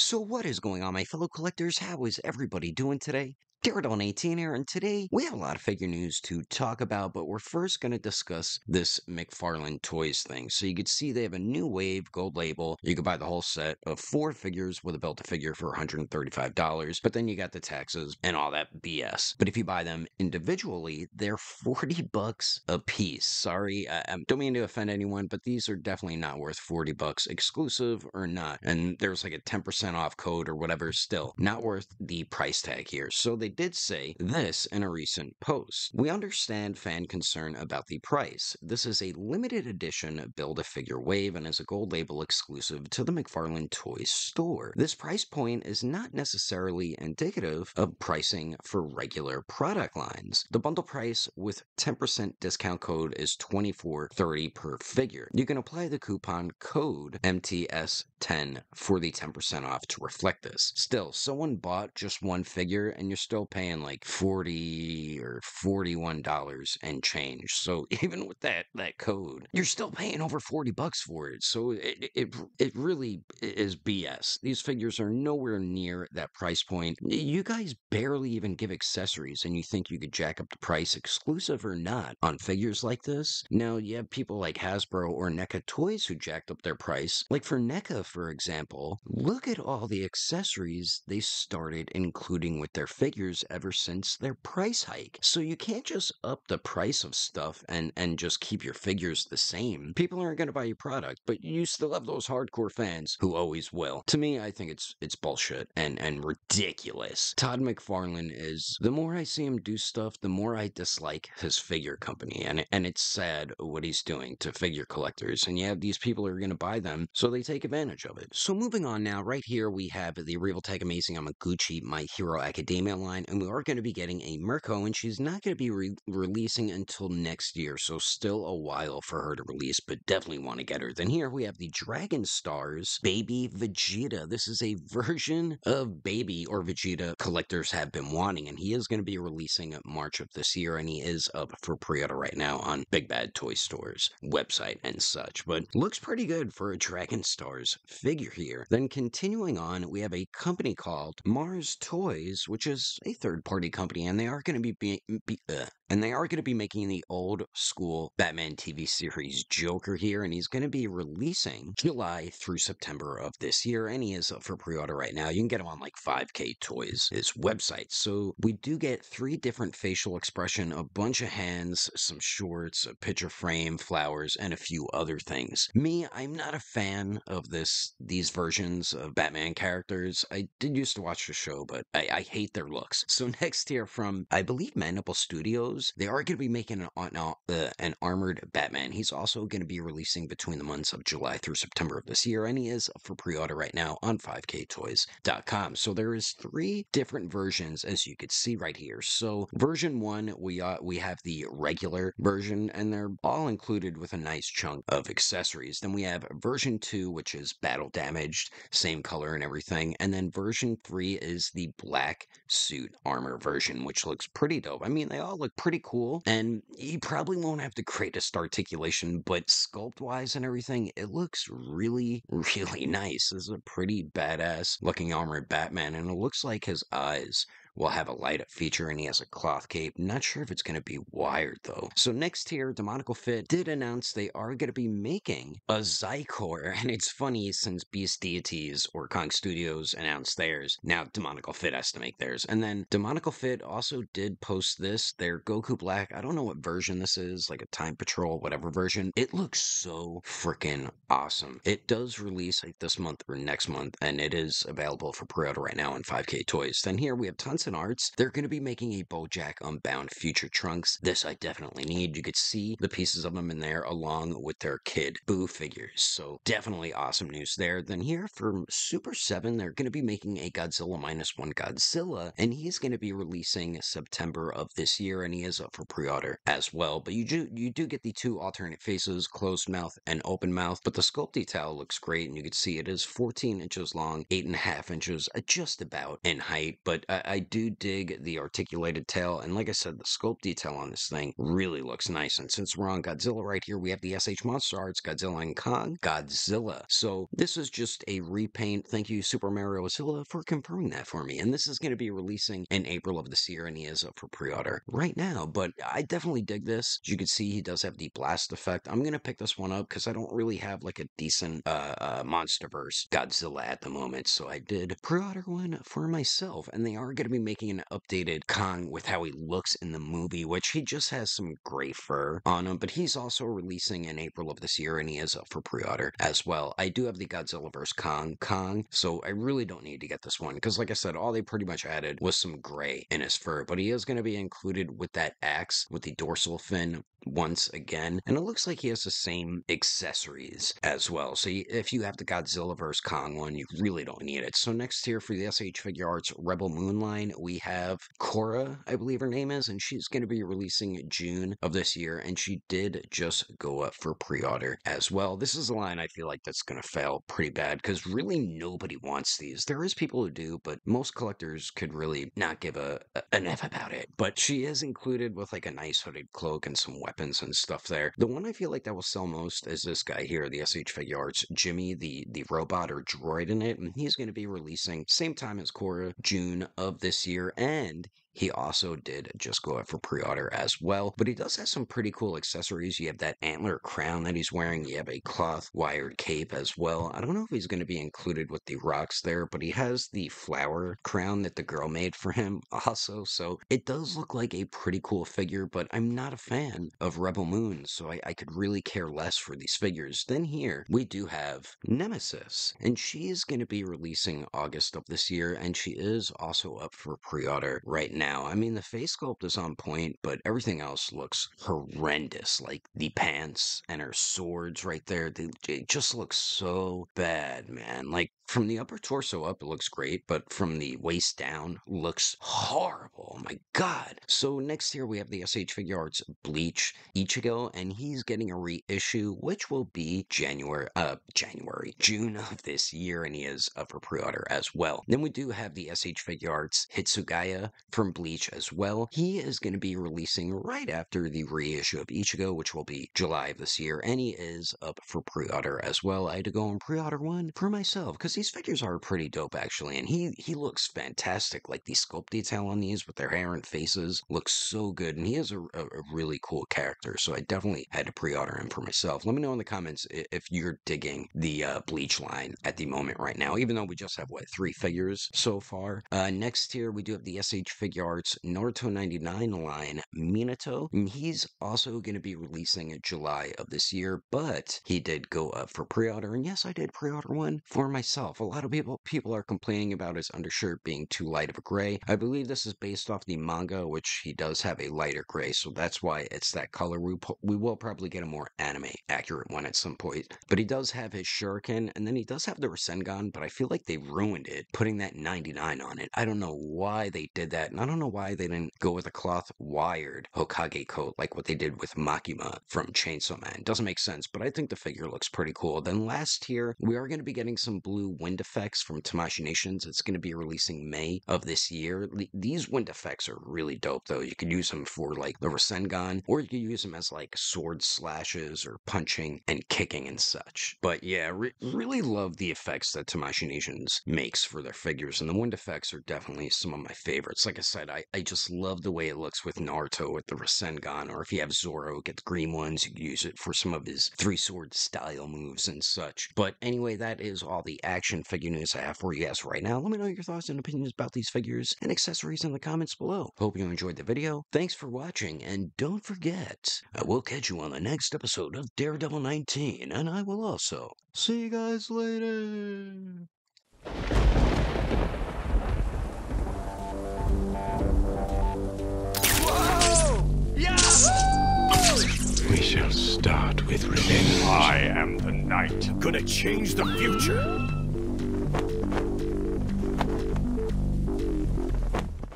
So what is going on, my fellow collectors? How is everybody doing today? Daredevil18 here, and today we have a lot of figure news to talk about, but we're first going to discuss this McFarlane Toys thing. So you can see they have a new wave gold label. You can buy the whole set of 4 figures with a built-to-figure for $135, but then you got the taxes and all that BS. But if you buy them individually, they're $40 a piece. Sorry, I don't mean to offend anyone, but these are definitely not worth $40, exclusive or not. And there's like a 10% off code or whatever, still not worth the price tag here. So they did say this in a recent post. We understand fan concern about the price. This is a limited edition Build-A-Figure wave and is a gold label exclusive to the McFarlane Toys store. This price point is not necessarily indicative of pricing for regular product lines. The bundle price with 10% discount code is $24.30 per figure. You can apply the coupon code MTS10 for the 10% off to reflect this. Still, someone bought just one figure and you're still paying like $40 or $41 and change. So even with that code, you're still paying over $40 for it. So it really is BS. These figures are nowhere near that price point. You guys barely even give accessories, and you think you could jack up the price, exclusive or not, on figures like this? Now, you have people like Hasbro or NECA Toys who jacked up their price. Like for NECA, for example, look at all the accessories they started including with their figures ever since their price hike. So you can't just up the price of stuff and just keep your figures the same. People aren't going to buy your product, but you still have those hardcore fans who always will. To me, I think it's bullshit and ridiculous. Todd McFarlane is, the more I see him do stuff, the more I dislike his figure company, and it's sad what he's doing to figure collectors, and you have these people who are going to buy them, so they take advantage of it. So moving on now, right here we have the Real Tag Amazing Yamaguchi My Hero Academia line, and we are going to be getting a Mirko, and she's not going to be releasing until next year, so still a while for her to release, but definitely want to get her. Then here we have the Dragon Stars Baby Vegeta. This is a version of Baby or Vegeta collectors have been wanting, and he is going to be releasing March of this year, and he is up for pre-order right now on Big Bad Toy Store's website and such, but looks pretty good for a Dragon Stars figure here. Then continuing on, we have a company called Mars Toys, which is a third-party company, and they are going to be making the old school Batman TV series Joker here, and he's going to be releasing July through September of this year, and he is up for pre-order right now. You can get him on like 5K Toys, his website. So we do get 3 different facial expression, a bunch of hands, some shorts, a picture frame, flowers, and a few other things. Me, I'm not a fan of these versions of Batman characters. I did used to watch the show, but I hate their looks. So next here from, I believe, Mandible Studios, they are going to be making an armored Batman. He's also going to be releasing between the months of July through September of this year, and he is up for pre-order right now on 5ktoys.com. So there is 3 different versions, as you could see right here. So version 1, we have the regular version, and they're all included with a nice chunk of accessories. Then we have version 2, which is battle damaged, same color and everything, and then version 3 is the black suit armor version, which looks pretty dope. I mean, they all look pretty cool, and you probably won't have the greatest articulation, but sculpt-wise and everything, it looks really, really nice. This is a pretty badass looking armored Batman, and it looks like his eyes will have a light up feature, and he has a cloth cape. Not sure if it's going to be wired though. So next here, Demonical Fit did announce they are going to be making a Zycor, and it's funny since Beast Deities or Kong Studios announced theirs, now Demonical Fit has to make theirs. And then Demonical Fit also did post this, their Goku Black. I don't know what version this is, like a Time Patrol, whatever version. It looks so freaking awesome. It does release like this month or next month, and it is available for pre-order right now on 5K Toys. Then here we have tons of arts. They're going to be making a BoJack Unbound Future Trunks. This I definitely need. You could see the pieces of them in there along with their Kid Boo figures. So definitely awesome news there. Then here from Super 7, they're going to be making a Godzilla -1 Godzilla, and he's going to be releasing September of this year, and he is up for pre-order as well. But you do get the 2 alternate faces, closed mouth and open mouth, but the sculpt detail looks great, and you can see it is 14 inches long, 8.5 inches just about in height, but I do do dig the articulated tail, and like I said, the sculpt detail on this thing really looks nice. And since we're on Godzilla right here, we have the SH Monster Arts, Godzilla and Kong, Godzilla. So this is just a repaint. Thank you, Super Mario Zilla, for confirming that for me. And this is going to be releasing in April of this year, and he is up for pre-order right now. But I definitely dig this. As you can see, he does have the blast effect. I'm going to pick this one up because I don't really have like a decent MonsterVerse Godzilla at the moment. So I did pre-order one for myself, and they are going to be making an updated Kong with how he looks in the movie, which he just has some gray fur on him, but he's also releasing in April of this year, and he is up for pre-order as well. I do have the Godzilla vs. Kong, so I really don't need to get this one, because like I said, all they pretty much added was some gray in his fur, but he is going to be included with that axe with the dorsal fin once again, and it looks like he has the same accessories as well. So if you have the Godzilla vs. Kong one, you really don't need it. So next here for the SH Figure Arts Rebel Moon line, we have Korra, I believe her name is, and she's going to be releasing June of this year, and she did just go up for pre-order as well. This is a line I feel like that's going to fail pretty bad, because really nobody wants these. There is people who do, but most collectors could really not give an F about it. But she is included with like a nice hooded cloak and some weapons and stuff there. The one I feel like that will sell most is this guy here, the SH Figure Arts Jimmy, the robot or droid in it, and he's going to be releasing same time as Korra, June of this year, and he also did just go up for pre-order as well, but he does have some pretty cool accessories. You have that antler crown that he's wearing. You have a cloth wired cape as well. I don't know if he's going to be included with the rocks there, but he has the flower crown that the girl made for him also, so it does look like a pretty cool figure, but I'm not a fan of Rebel Moon, so I could really care less for these figures. Then here, we do have Nemesis, and she is going to be releasing August of this year, and she is also up for pre-order right now. I mean, the face sculpt is on point, but everything else looks horrendous. Like the pants and her swords right there, they just look so bad, man. Like from the upper torso up, it looks great, but from the waist down, looks horrible. Oh my god. So next here, we have the SH Figure Arts Bleach Ichigo, and he's getting a reissue, which will be June of this year, and he is up for pre-order as well. Then we do have the SH Figure Arts Hitsugaya from Bleach as well. He is going to be releasing right after the reissue of Ichigo, which will be July of this year, and he is up for pre-order as well. I had to go and pre-order one for myself, because these figures are pretty dope actually, and he looks fantastic. Like the sculpt detail on these with their hair and faces looks so good, and he is a really cool character, so I definitely had to pre-order him for myself. Let me know in the comments if you're digging the Bleach line at the moment right now, even though we just have, 3 figures so far. Next here, we do have the SH Figure Arts Naruto 99 line, Minato, and he's also going to be releasing in July of this year, but he did go up for pre-order, and yes, I did pre-order one for myself. A lot of people are complaining about his undershirt being too light of a gray. I believe this is based off the manga, which he does have a lighter gray, so that's why it's that color. We will probably get a more anime accurate one at some point, but he does have his shuriken, and then he does have the Rasengan, but I feel like they ruined it putting that 99 on it. I don't know why they did that, and I don't know why they didn't go with a cloth wired Hokage coat like what they did with Makima from Chainsaw Man. Doesn't make sense, but I think the figure looks pretty cool. Then last here, we are going to be getting some blue wind effects from Tamashii Nations. It's going to be releasing May of this year. These wind effects are really dope though. You could use them for like the Rasengan, or you could use them as like sword slashes or punching and kicking and such. But yeah, really love the effects that Tamashii Nations makes for their figures, and the wind effects are definitely some of my favorites. Like I said, I just love the way it looks with Naruto with the Rasengan, or if you have Zoro get the green ones, you can use it for some of his 3-sword style moves and such. But anyway, that is all the action figure news I have for you guys right now. Let me know your thoughts and opinions about these figures and accessories in the comments below. Hope you enjoyed the video. Thanks for watching, and don't forget, I will catch you on the next episode of Daredevil 19, and I will also see you guys later. We shall start with revenge. I am the knight. Gonna change the future.